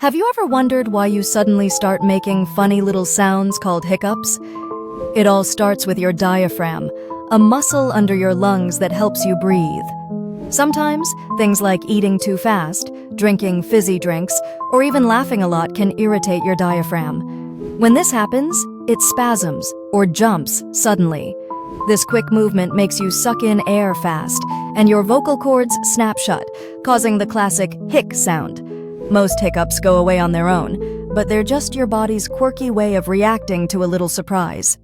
Have you ever wondered why you suddenly start making funny little sounds called hiccups? It all starts with your diaphragm, a muscle under your lungs that helps you breathe. Sometimes, things like eating too fast, drinking fizzy drinks, or even laughing a lot can irritate your diaphragm. When this happens, it spasms or jumps suddenly. This quick movement makes you suck in air fast, and your vocal cords snap shut, causing the classic hic sound. Most hiccups go away on their own, but they're just your body's quirky way of reacting to a little surprise.